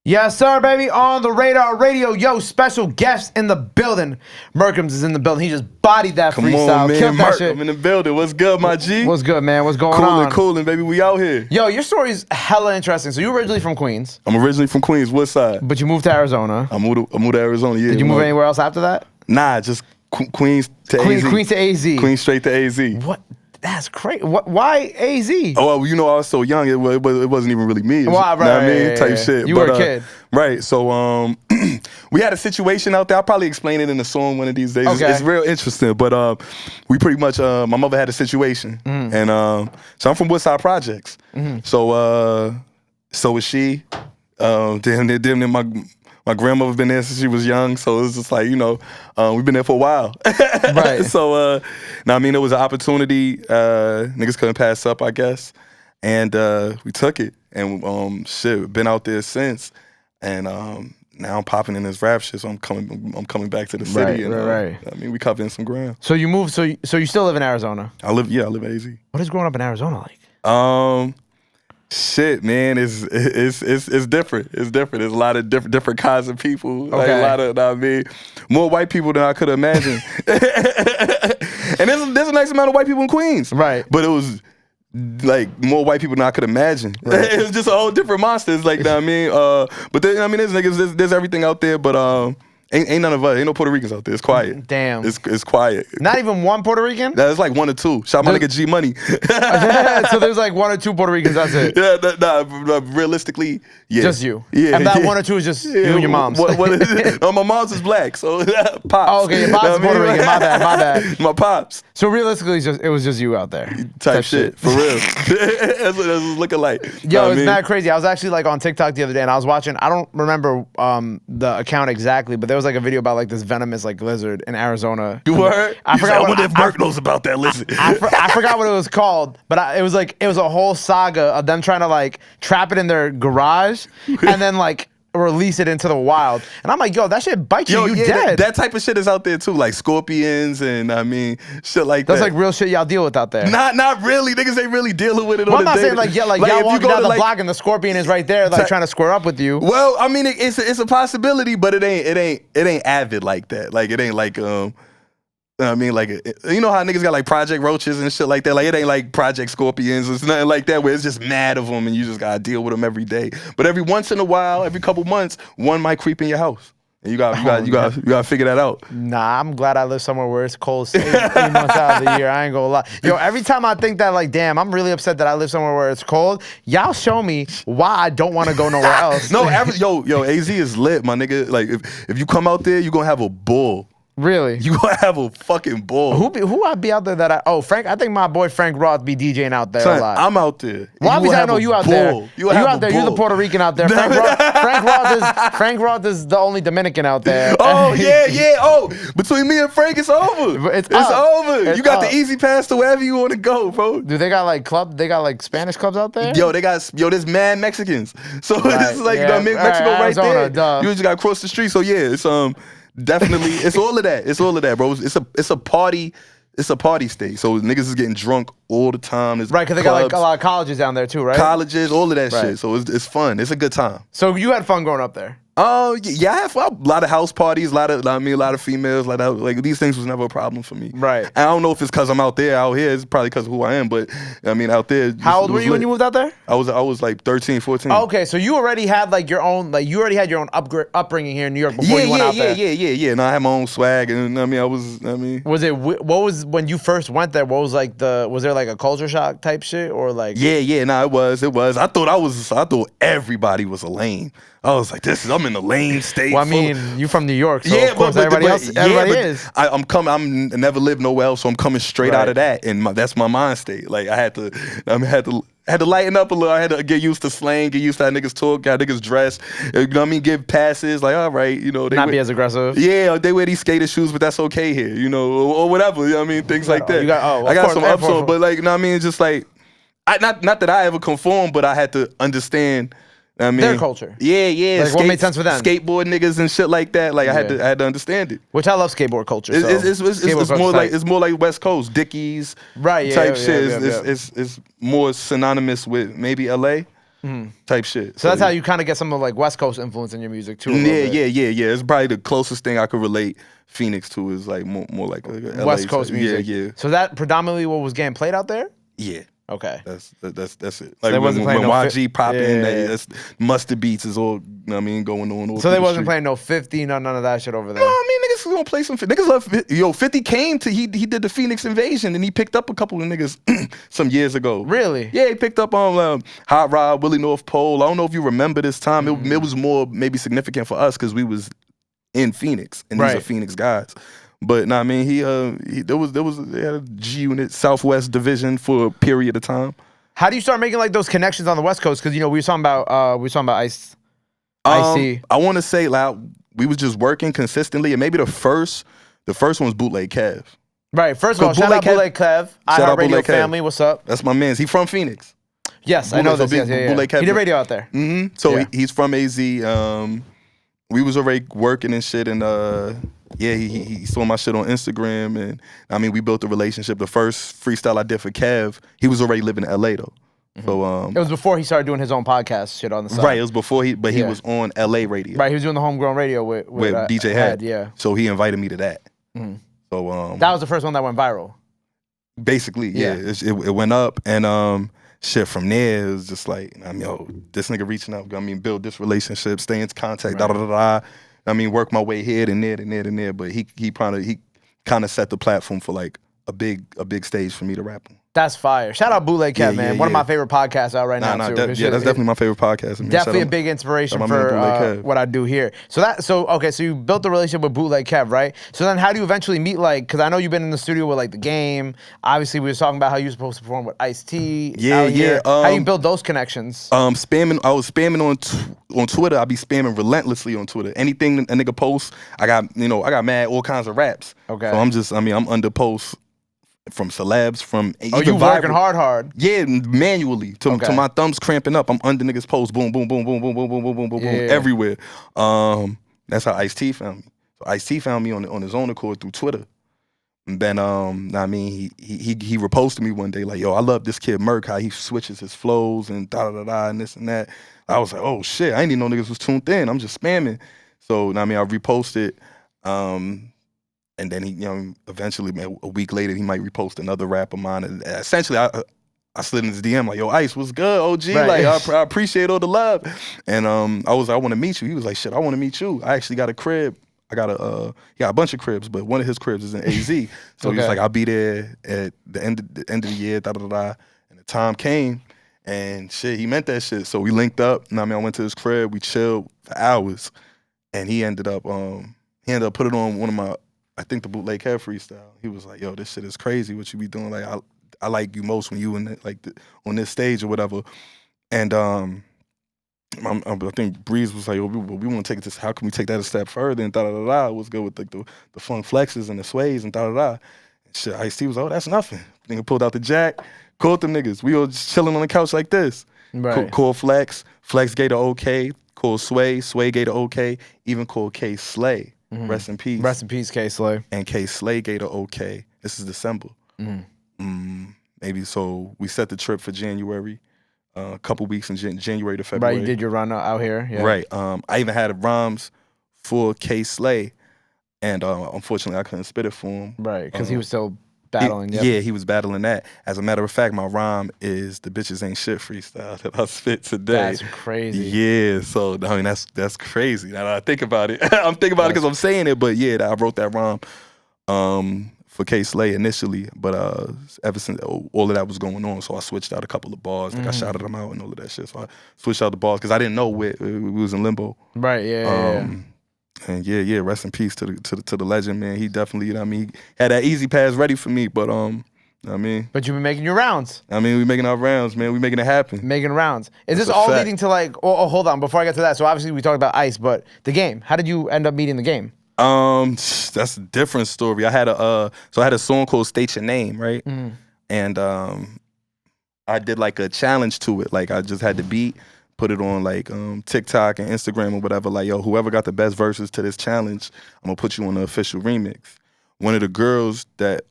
Yes, sir, baby. On the Radar Radio. Yo, special guest in the building. Murkemz is in the building. He just bodied that Come freestyle. on, man. Killed that Murk, shit. I'm in the building. What's good, my G? What's good, man? What's going on? Coolin', baby. We out here. Yo, your story's hella interesting. So you're originally from Queens. I'm originally from Queens. What side? But you moved to Arizona. I moved to Arizona, yeah. Did you move anywhere else after that? Nah, just Queens to AZ. Queens to AZ. Queens straight to AZ. What? That's crazy. Why AZ? Oh, well, you know, I was so young, it wasn't even really me. Right, know what I mean? yeah, Type yeah. shit. You were a kid. Right, so we had a situation out there. I'll probably explain it in the song one of these days. Okay. It's real interesting, but we pretty much, my mother had a situation. And so I'm from Woodside Projects. So was she. My grandmother been there since she was young, so it was just like, you know, we've been there for a while. Right. So, I mean, it was an opportunity. Niggas couldn't pass up, I guess. And we took it. And shit, been out there since. And now I'm popping in this rap shit, so I'm coming back to the city. Right. I mean, we covering some ground. So you moved, so you still live in Arizona? I live in AZ. What is growing up in Arizona like? Shit, man, it's different. It's different. There's a lot of different kinds of people. Like a lot of, I mean, more white people than I could imagine. And there's a nice amount of white people in Queens. Right. But it was like more white people than I could imagine. Right. It was just a whole different monster. It's like, you know what I mean? But then, I mean, there's niggas, there's everything out there, but ain't none of us, ain't no Puerto Ricans out there. It's quiet. Damn. It's quiet. Not even one Puerto Rican? It's like one or two. Shout out my nigga G Money. So there's like one or two Puerto Ricans, that's it? Yeah, realistically, yeah. Just you? Yeah. And that one or two is just you and your mom's? No, my mom's is black, so pops. Oh, okay, your pops is Puerto Rican. My bad. My pops. So realistically, it was just you out there. Type shit, for real. That's what it was looking like. Yo, it's not crazy. I was actually like on TikTok the other day and I was watching, I don't remember the account exactly, but there was like a video about like this venomous like lizard in Arizona. You heard? I forgot. I wonder if Murk knows about that lizard. I forgot what it was called, but it was a whole saga of them trying to like trap it in their garage and then like release it into the wild. And I'm like, yo, that shit bites you, you dead. That type of shit is out there too, like scorpions and I mean shit like that. That's like real shit y'all deal with out there. Not really. Niggas ain't really dealing with it on I'm the not day. saying like, yeah, like y'all walking down the block and the scorpion is right there like trying to square up with you. Well, I mean it's a possibility, but it ain't avid like that. Like it ain't like I mean, like, you know how niggas got like Project Roaches and shit like that? Like, it ain't like Project Scorpions. It's nothing like that where it's just mad of them and you just gotta deal with them every day. But every once in a while, every couple months, one might creep in your house. And you gotta figure that out. Nah, I'm glad I live somewhere where it's cold 3 months out of the year. I ain't gonna lie. Yo, every time I think that, like, damn, I'm really upset that I live somewhere where it's cold, y'all show me why I don't want to go nowhere else. No, yo, AZ is lit, my nigga. Like, if you come out there, you gonna have a bull. Really? You gonna have a fucking ball. Who I be out there that Frank, I think my boy Frank Roth be DJing out there a lot. I'm out there. Well, obviously I know you out there. You out there, you're the Puerto Rican out there. Frank Roth is the only Dominican out there. Oh, yeah. Oh, between me and Frank, it's over. It's over. You got the easy pass to wherever you want to go, bro. Do they got like Spanish clubs out there? Yo, there's mad Mexicans. So it's like, you know, Mexico right Arizona, there. Duh. You just got to cross the street. So yeah, it's definitely, it's all of that. It's all of that, bro. It's a party. It's a party state. So niggas is getting drunk all the time. There's right, because they got like a lot of colleges down there too, right? Colleges, all of that shit. So it's fun. It's a good time. So you had fun growing up there? Oh yeah, I have a lot of house parties, a lot of females, like these things was never a problem for me. Right. And I don't know if it's because I'm out here. It's probably because of who I am. But I mean, out there. How old were you when you moved out there? I was like 13, 14. Oh, okay, so you already had like your own, upbringing here in New York before you went out there. Yeah. And I had my own swag, and I mean, what was when you first went there? What was like was there like a culture shock type shit or like? Yeah. Nah, it was. I thought everybody was a lame. I was like, I'm in the lame state. Well, I mean, you from New York, so of course everybody is. I'm never lived nowhere else, so I'm coming straight out of that, and that's my mind state. Like I had to lighten up a little. I had to get used to slang, get used to how niggas talk, how niggas dress. You know what I mean? Give passes, like, all right, you know. Not be as aggressive. Yeah, they wear these skater shoes, but that's okay here, you know, or whatever. You know what I mean? Things like that. I got some ups on, but like, you know what I mean? Just like, not that I ever conformed, but I had to understand. I mean, their culture. Yeah. Like what made sense for them? Skateboard niggas and shit like that. Like I had to understand it. Which I love skateboard culture. It's more like West Coast, Dickies, right? Yeah, type shit. It's more synonymous with maybe LA. type shit. So that's how you kind of get some of like West Coast influence in your music too. Yeah. It's probably the closest thing I could relate Phoenix to is like more like LA West Coast type. music. Yeah. So that predominantly what was getting played out there? Yeah. Okay. That's it. So Like when no YG pop in, that's Mustard Beats is all, going on. So they wasn't playing no 50, none of that shit over there. No, I mean niggas gonna play some. Niggas love 50 came to he did the Phoenix Invasion and he picked up a couple of niggas some years ago. Really? Yeah, he picked up on Hot Rod, Willie North Pole. I don't know if you remember this time. It was more maybe significant for us because we was in Phoenix and these are Phoenix guys. But I mean he had a G Unit Southwest Division for a period of time. How do you start making like those connections on the West Coast? Because we were talking about Ice. I want to say like we was just working consistently, and maybe the first one was Bootleg Kev. Right. First of all, shout out Bootleg Kev. iHeartRadio family. What's up? That's my man. He from Phoenix. Yes, I know this. Yes, Bootleg Kev. He did radio out there. So he's from AZ. We was already working and shit, and he saw my shit on Instagram, and I mean we built a relationship. The first freestyle I did for Kev, he was already living in LA though. So it was before he started doing his own podcast shit on the side. Right, it was before he was on LA radio. Right, he was doing the homegrown radio with DJ Head. Yeah. So he invited me to that. So that was the first one that went viral. Basically, yeah. It went up, and shit from there, it was just like, I mean, this nigga reaching out, I mean, build this relationship, stay in contact, I mean, work my way here and there, but he kind of set the platform for like a big stage for me to rap on. That's fire. Shout out Bootleg Cat, man. One of my favorite podcasts out right now, too. That's definitely my favorite podcast. Man. Definitely a big inspiration for what I do here. So you built the relationship with Bootleg Kev, right? So then how do you eventually meet, like, because I know you've been in the studio with, like, The Game. Obviously, we were talking about how you were supposed to perform with Ice-T. Yeah. How you build those connections? I was spamming on Twitter. I be spamming relentlessly on Twitter. Anything a nigga posts, I got mad all kinds of raps. Okay. So I'm under posts from celebs, from you working hard? Yeah, manually to my thumbs cramping up. I'm under niggas' posts, boom, boom, boom, boom, boom, boom, boom, boom, boom, boom, everywhere. That's how Ice-T found me. So Ice-T found me on his own accord through Twitter. And then I mean he reposted me one day like, yo, I love this kid Murk, how he switches his flows and and this and that. I was like, oh shit, I didn't even know niggas was tuned in. I'm just spamming. So I mean I reposted. And then he, eventually, a week later, he might repost another rap of mine. And essentially, I slid in his DM like, "Yo, Ice, what's good, OG? Right. Like, I appreciate all the love." And I was like, "I want to meet you." He was like, "Shit, I want to meet you. I actually got a crib. He got a bunch of cribs, but one of his cribs is in AZ. So he was like, I'll be there at the end of the year, And the time came, and shit, he meant that shit. So we linked up. And I went to his crib. We chilled for hours, and he ended up putting on one of my, I think the Bootleg Kev freestyle. He was like, "Yo, this shit is crazy. What you be doing? Like, I like you most when you on this stage or whatever." And I think Breeze was like, "Yo, we want to take this. How can we take that a step further?" And It was good with the funk flexes and the sways and And shit, Ice-T was like, "Oh, that's nothing." Nigga pulled out the jack, called them niggas. We all just chilling on the couch like this. Right. Call Flex gave the okay. Call Sway gave the okay. Even called K Slay. Rest in peace. Rest in peace, K Slay. And K Slay gave the okay. This is December. Maybe so. We set the trip for January. A couple weeks in January to February. Right, you did your run out here. Yeah. Right. I even had rhymes for K Slay, and unfortunately I couldn't spit it for him. Right, because he was still battling. Yeah, he was battling that. As a matter of fact, my rhyme is the bitches ain't shit freestyle that I spit today. That's crazy. Yeah, so I mean that's crazy. Now that I think about it, I'm thinking about it because I'm saying it. But yeah, I wrote that rhyme for K Slay initially, but ever since all of that was going on, so I switched out a couple of bars. Like I shouted them out and all of that shit. So I switched out the bars because I didn't know we was in limbo. Right. Yeah. And yeah, rest in peace to the legend, man. He definitely, he had that easy pass ready for me, but But you've been making your rounds. We making our rounds, man. We making it happen. Making rounds. Is this all leading to like? Oh, hold on. Before I get to that, so obviously we talked about Ice, but The Game. How did you end up meeting The Game? That's a different story. I had a song called "State Your Name," right? And I did like a challenge to it. Like I just had the beat, put it on like TikTok and Instagram or whatever. Like, yo, whoever got the best verses to this challenge, I'm gonna put you on the official remix. One of the girls that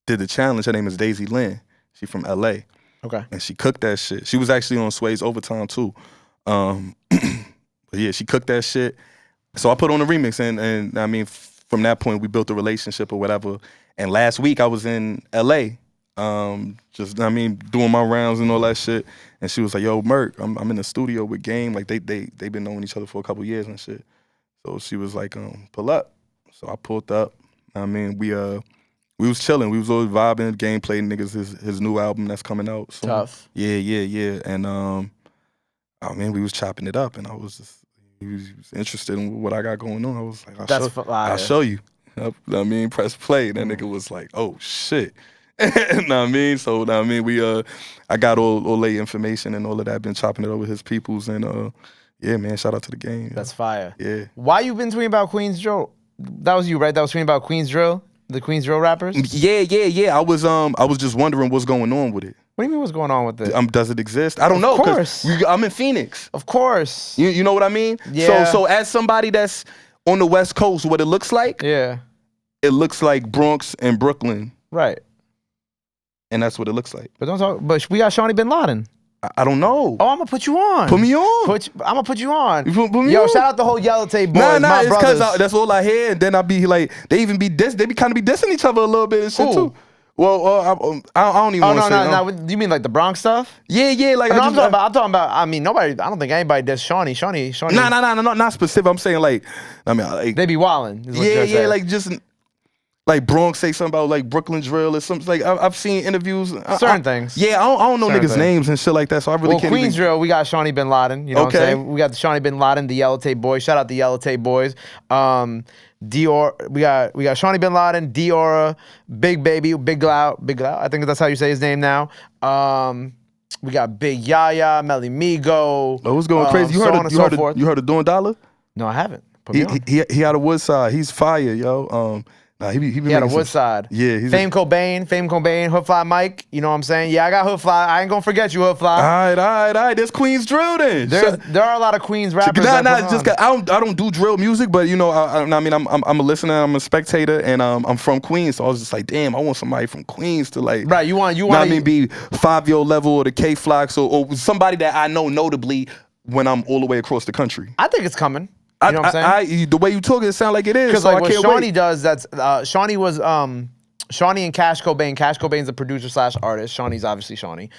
did the challenge, her name is Daisy Lynn. She from LA. Okay. And she cooked that shit. She was actually on Sway's Overtime too. But yeah, she cooked that shit. So I put on a remix, and I mean, from that point, we built a relationship or whatever. And last week I was in LA, doing my rounds and all that shit. And she was like, "Yo, Murk, I'm in the studio with Game. Like they been knowing each other for a couple years and shit." So she was like, "Pull up." So I pulled up. I mean, we was chilling. We was always vibing. Game played niggas his new album that's coming out. So, Tough. Yeah. And we was chopping it up, and I was just he was interested in what I got going on. I was like, I'll show you. I mean, press play. That nigga was like, "Oh shit." Know what I mean? So I got all the information and all of that. Been chopping it up with his peoples, and yeah, man, shout out to the Game. That's fire. Yeah. Why you been tweeting about Queens Drill? That was you, right? That was tweeting about Queens Drill, the Queens Drill rappers. Yeah. I was just wondering what's going on with it. What do you mean what's going on with it? Does it exist? I don't know. Of course. I'm in Phoenix. Of course. You know what I mean? Yeah. So as somebody that's on the West Coast, what it looks like? Yeah. It looks like Bronx and Brooklyn. Right. And that's what it looks like. But don't talk. But we got Shawnee Bin Laden. I don't know. Oh, I'm gonna put you on. Put me on. I'm gonna put you on. You put me Yo, on. shout out the whole Yellow Tape boys. Nah, it's brothers. because that's all I hear. And then I be like, they be kind of be dissing each other a little bit and shit too. Well, I don't even want to say. No. You mean like the Bronx stuff? Yeah. Like I'm talking about. I mean, nobody. I don't think anybody does Shawnee. No, not specific. I'm saying like, I mean, like, they be wildin'. Yeah, like just. Like Bronx say something about like Brooklyn drill or something. Like I've seen interviews. Certain things. Yeah, I don't know niggas' names and shit like that. So I really can't. Queens drill, we got Shawnee Bin Laden. You know what I'm saying? We got the Shawnee Bin Laden, the Yellow Tape boys. Shout out the Yellow Tape boys. Dior, we got Shawnee Bin Laden, Diora, Big Baby, Big Glau. I think that's how you say his name now. We got Big Yaya, Melly Migo. Oh, what's going crazy? You heard of Don Dollar? No, I haven't. He out of Woodside. He's fire, yo. He had a Woodside. Yeah. Fame Cobain, Hoodfly Mike. You know what I'm saying? Yeah, I got Hoodfly. I ain't gonna forget you, Hoodfly. All right. There's Queens drill then. There are a lot of Queens rappers. I don't do drill music, but you know, I mean, I'm a listener, I'm a spectator, and I'm from Queens, so I was just like, damn, I want somebody from Queens to like, right? You want? I mean, be 5-year level or the K Flocks or somebody that I know notably when I'm all the way across the country. I think it's coming. You know what I'm saying? The way you talk, it sounds like it is. Because so like what Shawnee wait. does, that's Shawnee was Shawnee and Cash Cobain. Cash Cobain's a producer / artist. Shawnee's obviously Shawnee.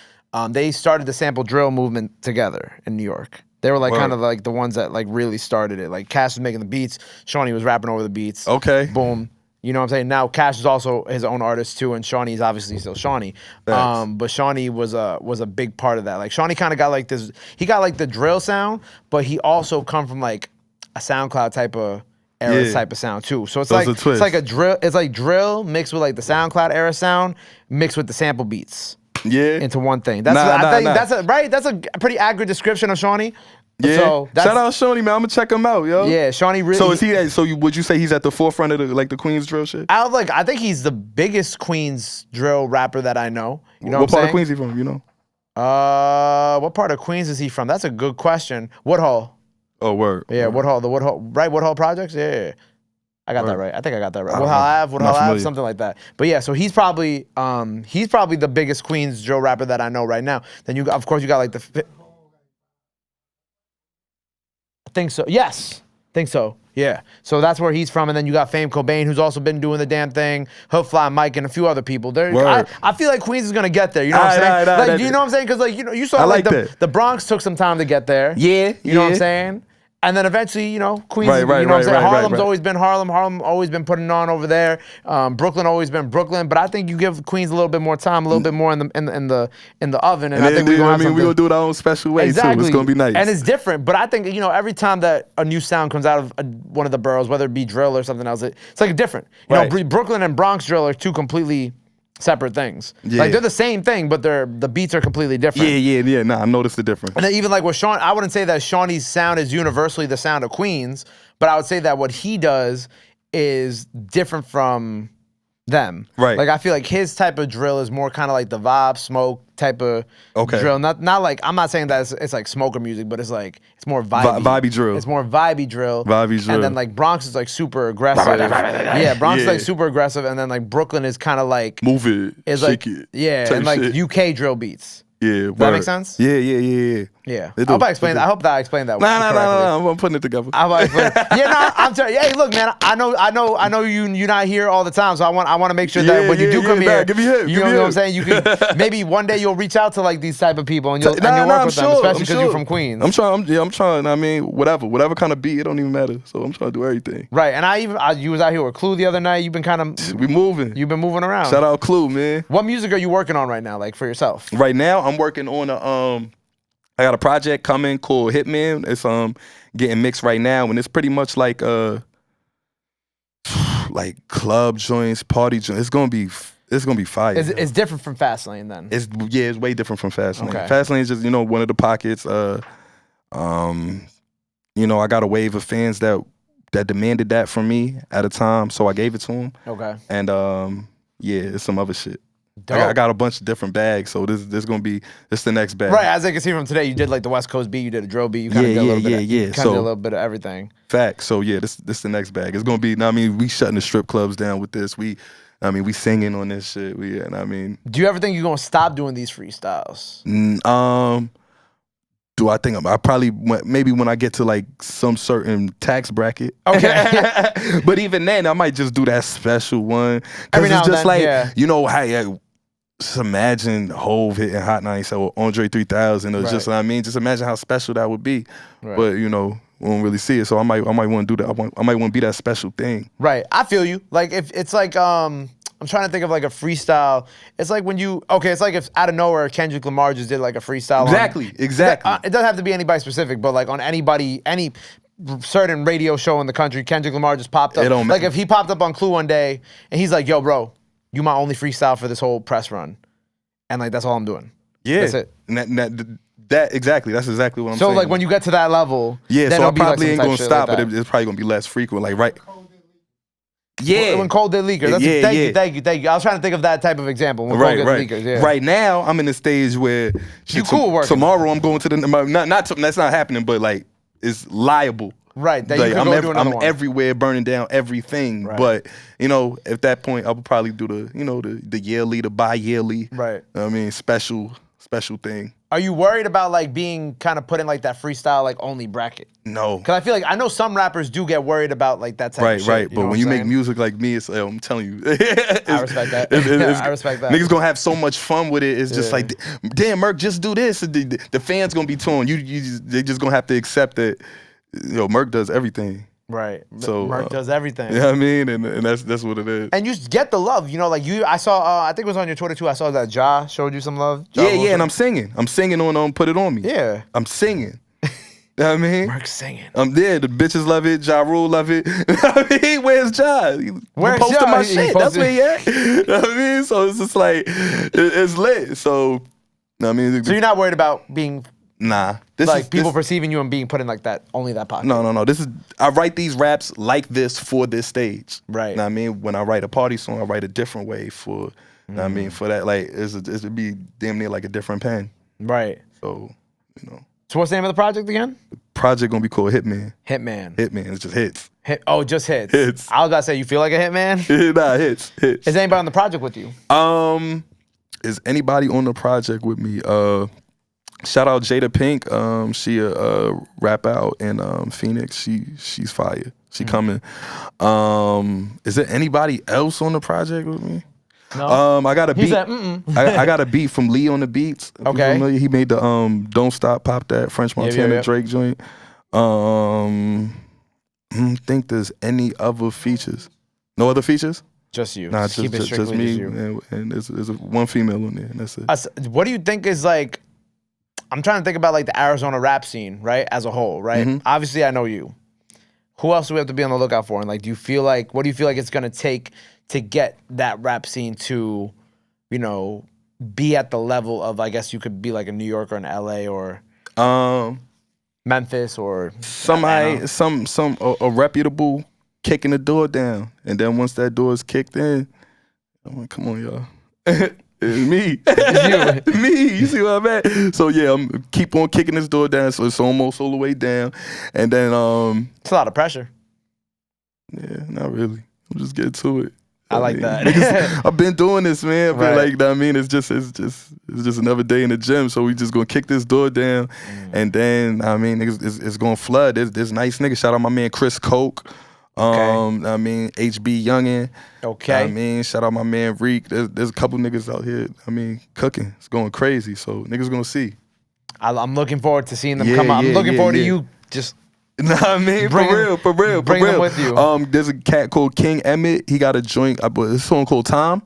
They started the sample drill movement together in New York. They were like kind of like the ones that like really started it. Like Cash was making the beats, Shawnee was rapping over the beats. Okay. Boom. You know what I'm saying? Now Cash is also his own artist too, and Shawnee's obviously still Shawnee. But Shawnee was a big part of that. Like Shawnee kind of got like this. He got like the drill sound, but he also come from like a SoundCloud type of era type of sound too. So it's like a drill. It's like drill mixed with like the SoundCloud era sound mixed with the sample beats. Yeah. Into one thing. That's a pretty accurate description of Shawnee. Yeah. So shout out Shawnee, man. I'm gonna check him out, yo. Yeah, Shawnee really. So is he? So would you say he's at the forefront of the Queens drill shit? I think he's the biggest Queens drill rapper that I know. You know what part of Queens he from? You know? What part of Queens is he from? That's a good question. Woodhull. Oh, word. Yeah, Woodhull. The Woodhull, right? Woodhull Projects. Yeah. I got that right. I think I got that right. Woodhull Ave, something like that. But yeah, so he's probably the biggest Queens drill rapper that I know right now. Then of course you got like the. I think so. Yes, think so. Yeah. So that's where he's from, and then you got Fame Cobain, who's also been doing the damn thing. Hoodfly Mike and a few other people. I feel like Queens is gonna get there. You know what I'm saying? You know what I'm saying? Because like you saw like the Bronx took some time to get there. Yeah. You know what I'm saying? And then eventually, Queens, you know what I'm saying? Harlem's always been Harlem. Harlem always been putting on over there. Brooklyn always been Brooklyn. But I think you give Queens a little bit more time, a little bit more in the oven. And I think we're gonna do it our own special way too. It's gonna be nice. And it's different. But I think every time that a new sound comes out of one of the boroughs, whether it be drill or something else, it's like different. You know, Brooklyn and Bronx drill are two completely separate things. Yeah. Like they're the same thing, but the beats are completely different. Yeah. Nah, I noticed the difference. And then even like with Shawn, I wouldn't say that Shawnee's sound is universally the sound of Queens, but I would say that what he does is different from them. Right. Like I feel like his type of drill is more kind of like the vibe, smoke type of drill. Not like, I'm not saying that it's like smoker music, but it's like it's more vibey drill. It's more vibey drill. And then like Bronx is like super aggressive. Bronx is like super aggressive, and then like Brooklyn is kind of like move it, shake it. Yeah, and like shit. UK drill beats. Yeah, Does that make sense? Yeah. Yeah. I hope I explained that. I hope that I explained that. No. I'm putting it together. I'm telling you. Hey, look, man. I know you're not here all the time, so I want to make sure that when you do come here, you know what I'm saying. You can maybe one day you'll reach out to like these type of people and you'll work with them, especially because you're from Queens. I'm trying. I mean, whatever kind of beat, it don't even matter. So I'm trying to do everything. Right, and you was out here with Clue the other night. You've been kind of we moving. You've been moving around. Shout out Clue, man. What music are you working on right now, like for yourself? Right now, I'm working on I got a project coming called Hitman. It's getting mixed right now, and it's pretty much like club joints, party joints. It's gonna be fire. It's different from Fastlane then. It's way different from Fastlane. Okay. Fastlane is just one of the pockets. I got a wave of fans that demanded that from me at a time, so I gave it to them. Okay. And it's some other shit. I got a bunch of different bags, so this gonna be the next bag. Right, as I can see from today, you did like the West Coast beat, you did a drill beat, you kind of did a little bit. You kind of did a little bit of everything. Facts. So this the next bag. It's gonna be. We shutting the strip clubs down with this. We singing on this shit. Do you ever think you're gonna stop doing these freestyles? Do I think I probably maybe when I get to like some certain tax bracket. Okay. But even then, I might just do that special one. Every now it's just and then, how just imagine Hove hitting Hot 97 or Andre 3000 or just just imagine how special that would be. Right. But we won't really see it, so I might want to do that. I might want to be that special thing. Right. I feel you. Like if it's like I'm trying to think of like a freestyle. It's like when it's like if out of nowhere Kendrick Lamar just did like a freestyle. Exactly. It doesn't have to be anybody specific, but like on any certain radio show in the country, Kendrick Lamar just popped up. Like if he popped up on Clue one day and he's like, "Yo, bro, you my only freestyle for this whole press run," and like that's all I'm doing. Yeah, that's it. That's exactly what I'm saying. So like when you get to that level, so I probably ain't gonna stop, but it's probably gonna be less frequent. Like right. Yeah. When Cole did Leakers. Thank you. I was trying to think of that type of example. When Cole did Leakers, yeah. Right now, I'm in the stage where tomorrow I'm going to the that's not happening, but like it's liable. Right. That you can do I'm everywhere burning down everything. Right. But at that point I would probably do the yearly, the bi-yearly. Right. Special thing. Are you worried about like being kind of put in like that freestyle like only bracket? No. Because I feel like I know some rappers do get worried about like that type of shit. Right. But when you make music like me, it's I'm telling you. I respect that. I respect that. Niggas gonna have so much fun with it. It's just like, damn, Murk, just do this. The fans gonna be torn. They just gonna have to accept that. Murk does everything. Right. So Murk does everything. You know what I mean? And that's what it is. And you get the love. I saw, I think it was on your Twitter too, I saw that Ja showed you some love. And I'm singing. I'm singing on Put It On Me. Yeah. I'm singing. You know what I mean? Murk singing. I'm there. The bitches love it. Ja Rule love it. Where's Ja? Where's posting Ja? my shit. That's where he at. You know what I mean? So it's just like, it's lit. So, So you're not worried about being... Nah. People perceiving you and being put in like that, only that pocket. No. I write these raps like this for this stage. Right. You know what I mean? When I write a party song, I write a different way for, you know what I mean? For that, like, it'd be damn near like a different pen. Right. So, So what's the name of the project again? The project gonna be called Hitman. Hitman. It's just hits. Just hits. Hits. I was about to say, you feel like a hitman? Nah, hits. Is anybody on the project with you? Is anybody on the project with me? Shout out Jada Pink. She a rap out in Phoenix. She's fire. She coming. Is there anybody else on the project with me? No. I got a beat. He said, I got a beat from Lee on the Beats. Okay. He made the Don't Stop Pop That French Montana Drake joint. Think there's any other features? No other features? Just you. Nah, just me. You. And there's one female on there, and that's it. What do you think is like? I'm trying to think about like the Arizona rap scene, right, as a whole, right? Mm-hmm. Obviously, I know you. Who else do we have to be on the lookout for? And like, what do you feel like it's gonna take to get that rap scene to, be at the level of, I guess you could be like a New York or an LA or Memphis or somebody, a reputable kicking the door down, and then once that door is kicked in, I'm like, come on, y'all. It's me. It's me. You see what I'm at? So yeah, I'm keep on kicking this door down, so it's almost all the way down. And then it's a lot of pressure. Yeah, not really. I'm just getting to it. I like that. Niggas, I've been doing this, man. But like, I mean, it's just another day in the gym. So we just gonna kick this door down, and then I mean, niggas, it's gonna flood. There's nice niggas. Shout out my man Chris Coke. I mean, HB Youngin. Okay. I mean, shout out my man Reek. There's a couple niggas out here. I mean, cooking. It's going crazy. So niggas gonna see. I'm looking forward to seeing them come out. I'm looking forward to you just. Nah, I mean, for real. Bring them with you. There's a cat called King Emmett. He got a joint. It's a song called Time.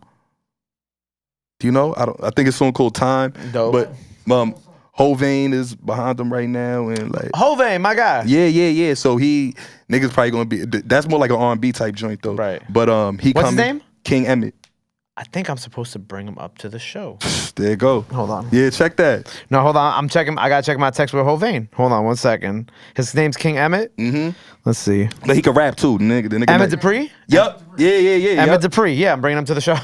Do you know? I think it's a song called Time. Dope. But Hovain is behind him right now, and like Hovain, my guy. Yeah. So niggas probably gonna be. That's more like an R&B type joint though. Right. But he. What's his name? King Emmett. I think I'm supposed to bring him up to the show. There you go. Hold on. Yeah, check that. No, hold on. I'm checking. I gotta check my text with Hovain. Hold on 1 second. His name's King Emmett. Mm-hmm. Let's see. But he can rap too, nigga. The nigga Emmett Dupree? Yup. Yeah. Emmett Dupree. Yeah, I'm bringing him to the show.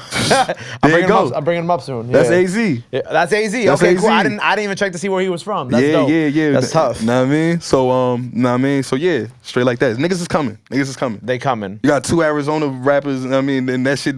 I'm bringing him up soon. That's yeah. AZ. Yeah, that's AZ. Okay, cool. I didn't even check to see where he was from. That's dope. Yeah. That's tough. Know what I mean? So yeah, straight like that. Niggas is coming. They coming. You got 2 Arizona rappers. I mean, and that shit.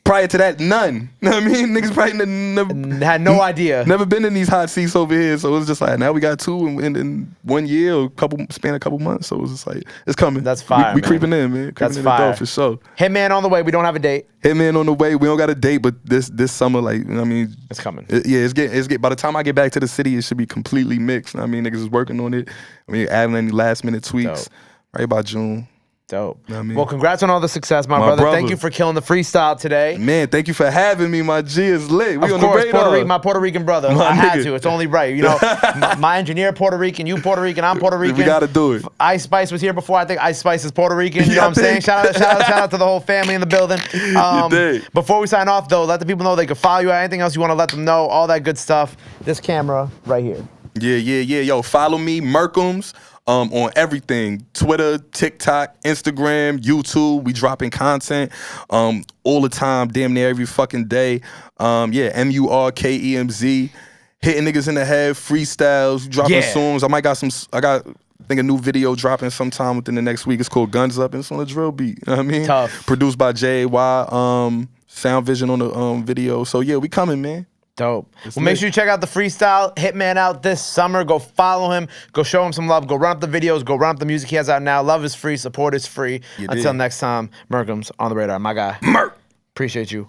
Prior to that, none. You know what I mean? Niggas probably never had no idea. Never been in these hot seats over here. So it was just like, now we got 2 in 1 year or span a couple months. So it was just like, it's coming. That's fire. We creeping in, man. That's fire. For sure. Hitman on the way. We don't have a date. Hitman on the way. We don't got a date, but this summer, like, you know what I mean? It's coming. It's getting, by the time I get back to the city, it should be completely mixed. You know what I mean? Niggas is working on it. I mean, adding any last minute tweaks. Dope. Right by June. Dope. You know what I mean? Well, congrats on all the success, my brother. Thank you for killing the freestyle today. Man, thank you for having me. My G is lit. We of on course, the radar. my Puerto Rican brother. I had to. It's only right. You know, my engineer Puerto Rican, you Puerto Rican, I'm Puerto Rican. We gotta do it. Ice Spice was here before. I think Ice Spice is Puerto Rican. You know what I'm saying? Shout out to the whole family in the building. Before we sign off, though, let the people know they can follow you. Anything else you want to let them know? All that good stuff. This camera right here. Yeah. Yo, follow me, Murkemz. On everything, Twitter, TikTok, Instagram, YouTube. We dropping content all the time, damn near every fucking day. Murkemz, hitting niggas in the head, freestyles, dropping songs. I got I think a new video dropping sometime within the next week. It's called Guns Up, and it's on a drill beat. You know what I mean? Tough. Produced by JY, Sound Vision on the video. So yeah, we coming, man. Dope. Well, make sure you check out the Freestyle Hitman out this summer. Go follow him. Go show him some love. Go run up the videos. Go run up the music he has out now. Love is free. Support is free. Until next time, Murkemz on the radar. My guy. Murk. Appreciate you.